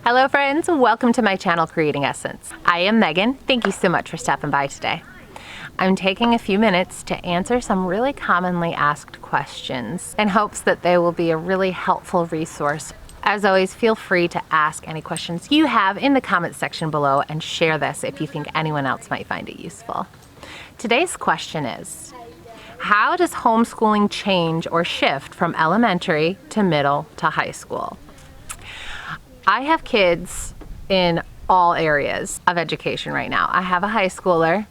Hello friends, welcome to my channel Creating Essence. I am Megan. Thank you so much for stopping by today. I'm taking a few minutes to answer some really commonly asked questions in hopes that they will be a really helpful resource. As always, feel free to ask any questions you have in the comments section below and share this if you think anyone else might find it useful. Today's question is, how does homeschooling change or shift from elementary to middle to high school? I have kids in all areas of education right now. I have a high schooler,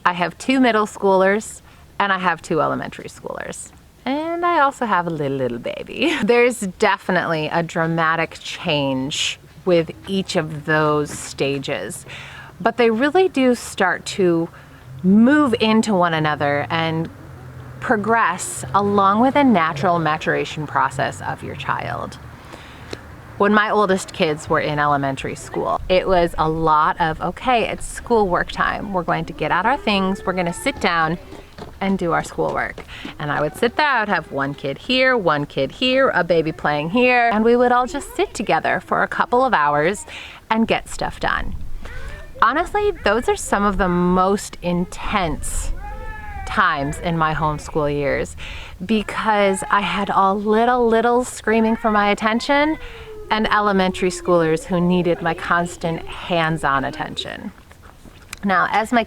I have 2 middle schoolers, and I have 2 elementary schoolers. And I also have a little baby. There's definitely a dramatic change with each of those stages, but they really do start to move into one another and progress along with a natural maturation process of your child. When my oldest kids were in elementary school, it was a lot of, okay, it's schoolwork time. We're going to get out our things, we're gonna sit down and do our schoolwork. And I would sit there, I would have one kid here, a baby playing here, and we would all just sit together for a couple of hours and get stuff done. Honestly, those are some of the most intense times in my homeschool years because I had all little screaming for my attention and elementary schoolers who needed my constant hands-on attention. Now, as my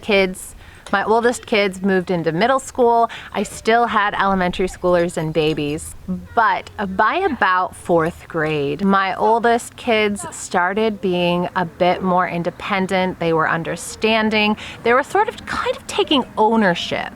oldest kids moved into middle school, I still had elementary schoolers and babies, but by about 4th grade, my oldest kids started being a bit more independent. They were understanding. They were kind of taking ownership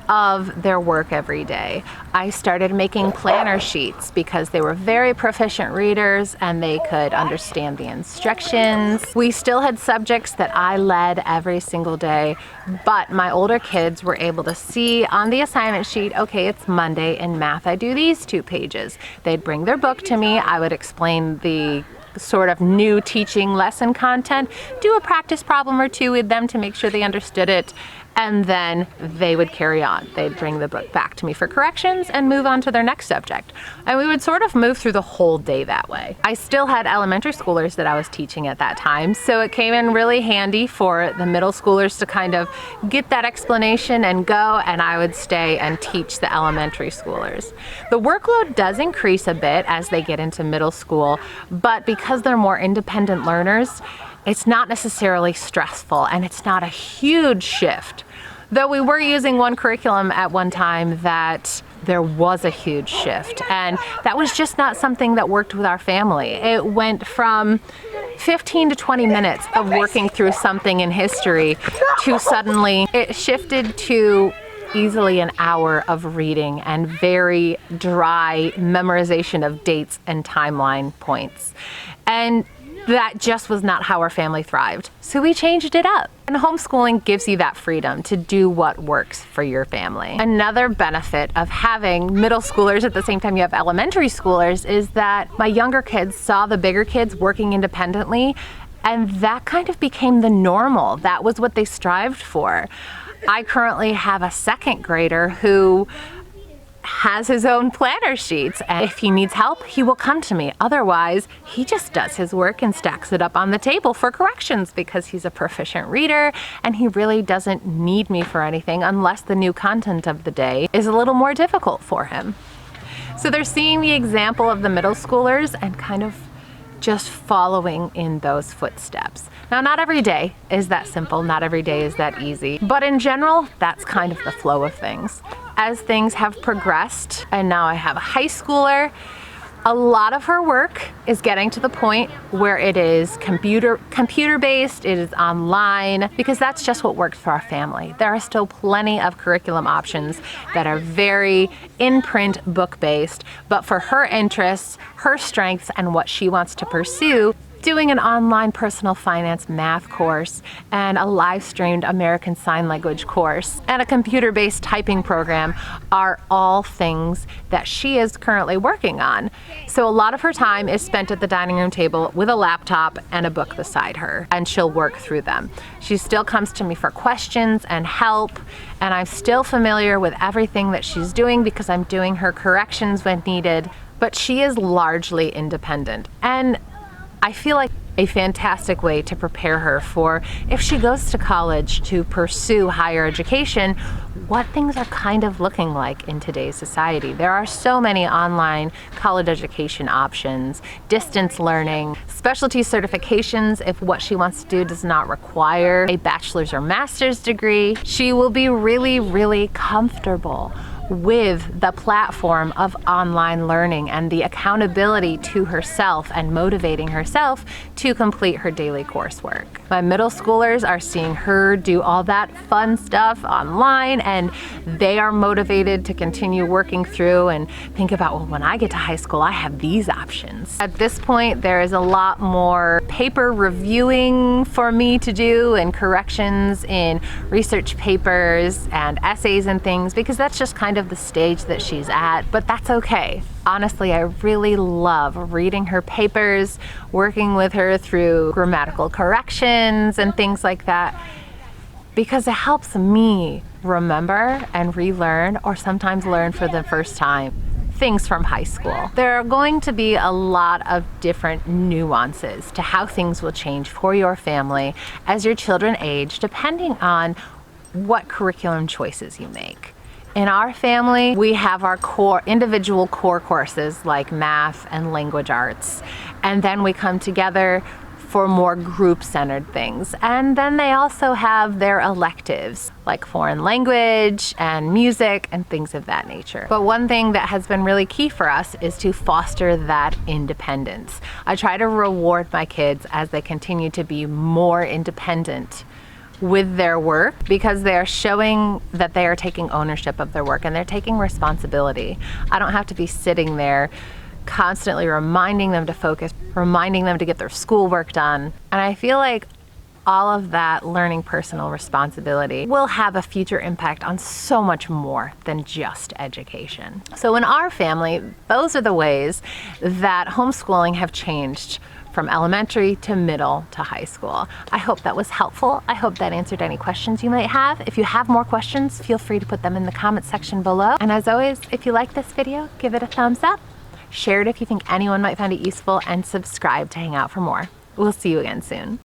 of their work every day. I started making planner sheets because they were very proficient readers and they could understand the instructions. We still had subjects that I led every single day, but my older kids were able to see on the assignment sheet, okay, it's Monday in math, I do these 2 pages. They'd bring their book to me, I would explain the sort of new teaching lesson content, do a practice problem or 2 with them to make sure they understood it, and then they would carry on. They'd bring the book back to me for corrections and move on to their next subject. And we would sort of move through the whole day that way. I still had elementary schoolers that I was teaching at that time, so it came in really handy for the middle schoolers to kind of get that explanation and go, and I would stay and teach the elementary schoolers. The workload does increase a bit as they get into middle school, but because they're more independent learners, it's not necessarily stressful and it's not a huge shift. Though we were using one curriculum at one time that there was a huge shift, and that was just not something that worked with our family. It went from 15 to 20 minutes of working through something in history to suddenly it shifted to easily an hour of reading and very dry memorization of dates and timeline points. And that just was not how our family thrived. So we changed it up. And homeschooling gives you that freedom to do what works for your family. Another benefit of having middle schoolers at the same time you have elementary schoolers is that my younger kids saw the bigger kids working independently, and that kind of became the normal. That was what they strived for. I currently have a 2nd grader who has his own planner sheets, and if he needs help, he will come to me. Otherwise, he just does his work and stacks it up on the table for corrections because he's a proficient reader and he really doesn't need me for anything unless the new content of the day is a little more difficult for him. So they're seeing the example of the middle schoolers and kind of just following in those footsteps. Now, not every day is that simple, not every day is that easy, but in general, that's kind of the flow of things. As things have progressed, and now I have a high schooler, a lot of her work is getting to the point where it is computer-based, it is online, because that's just what works for our family. There are still plenty of curriculum options that are very in-print book-based, but for her interests, her strengths, and what she wants to pursue, doing an online personal finance math course and a live-streamed American Sign Language course and a computer-based typing program are all things that she is currently working on. So a lot of her time is spent at the dining room table with a laptop and a book beside her, and she'll work through them. She still comes to me for questions and help, and I'm still familiar with everything that she's doing because I'm doing her corrections when needed, but she is largely independent. And I feel like a fantastic way to prepare her for, if she goes to college to pursue higher education, what things are kind of looking like in today's society. There are so many online college education options, distance learning, specialty certifications if what she wants to do does not require a bachelor's or master's degree. She will be really, really comfortable with the platform of online learning and the accountability to herself and motivating herself to complete her daily coursework. My middle schoolers are seeing her do all that fun stuff online, and they are motivated to continue working through and think about, well, when I get to high school, I have these options. At this point, there is a lot more paper reviewing for me to do and corrections in research papers and essays and things, because that's just kind of the stage that she's at, but that's okay. Honestly, I really love reading her papers, working with her through grammatical corrections and things like that, because it helps me remember and relearn, or sometimes learn for the first time, things from high school. There are going to be a lot of different nuances to how things will change for your family as your children age, depending on what curriculum choices you make. In our family, we have our individual core courses like math and language arts, and then we come together for more group-centered things. And then they also have their electives like foreign language and music and things of that nature. But one thing that has been really key for us is to foster that independence. I try to reward my kids as they continue to be more independent with their work, because they are showing that they are taking ownership of their work and they're taking responsibility. I don't have to be sitting there constantly reminding them to focus, reminding them to get their schoolwork done. And I feel like all of that learning personal responsibility will have a future impact on so much more than just education. So in our family, those are the ways that homeschooling have changed from elementary to middle to high school. I hope that was helpful. I hope that answered any questions you might have. If you have more questions, feel free to put them in the comment section below. And as always, if you like this video, give it a thumbs up, share it if you think anyone might find it useful, and subscribe to hang out for more. We'll see you again soon.